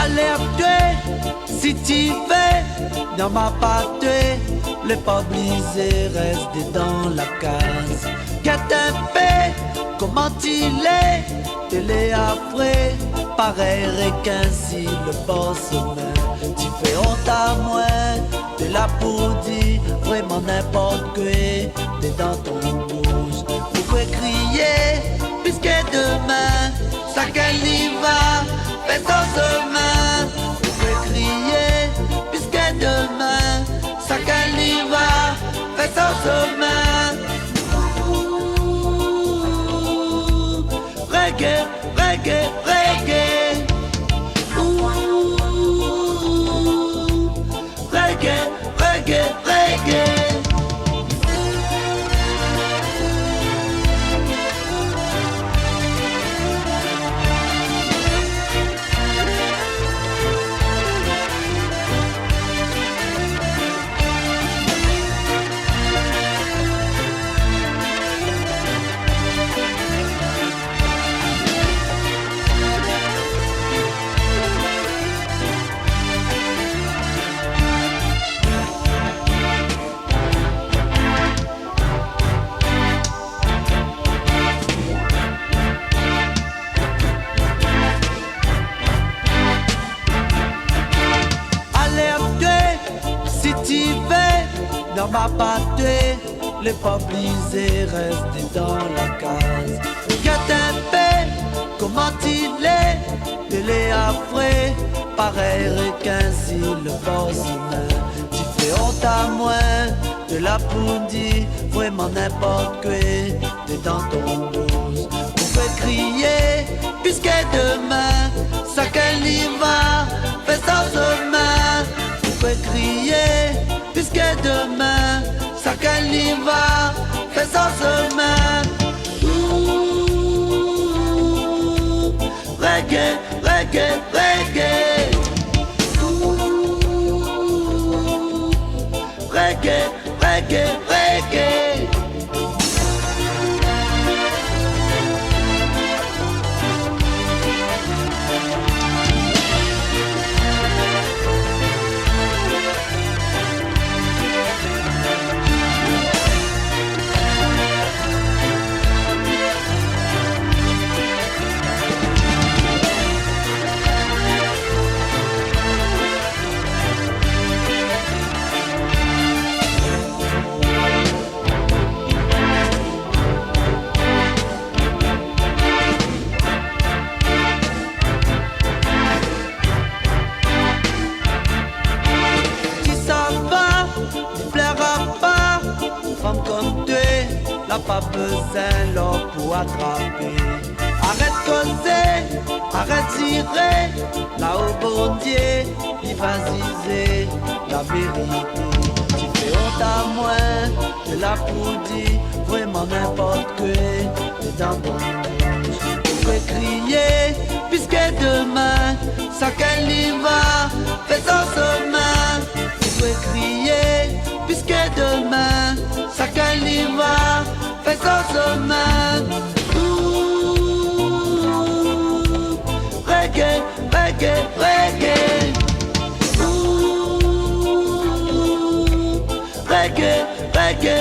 Allez tuer, si tu veux, n'en m'a pas tué. Les pas brisés restent dans la case. Qu'est un peu, comment il est, télé après, pareil requin si le boss main. Tu fais honte à moi, de la poudre, vraiment n'importe quoi, t'es dans ton bouche. Vous pouvez crier, puisque demain, ça qu'elle y va. Fais sans chemin, vous pouvez crier, puisque demain, ça qu'elle y va, fais sans chemin. Reggae, reggae, reggae. Reggae, reggae, reggae. N'en m'a pas tué, les pas brisés restent dans la case. Regarde un peu, comment il est, télé après, pareil requin si le boss main. Tu fais honte à moi, de la poudie, vraiment n'importe quoi, t'es dans ton blues. On peut crier, puisque demain, ça qu'elle y va, fais sans chemin. On peut crier, puisque demain, ça qu'elle y va, fais sans chemin. Reggae, reggae, reggae. Reggae, reggae, reggae. Pas besoin l'or pour attraper. Arrête causer, arrête tirer. Là au bon Dieu, il va ziser la vérité. Tu fais honte à moi, de la poudre, vraiment n'importe quoi, t'es dans ton bouche. Tu peux crier, puisque demain, ça qu'elle y va, fais sans chemin. Tu peux crier, puisque demain, ça qu'elle y va, fais sans chemin. Reggae, reggae, reggae. Reggae, reggae,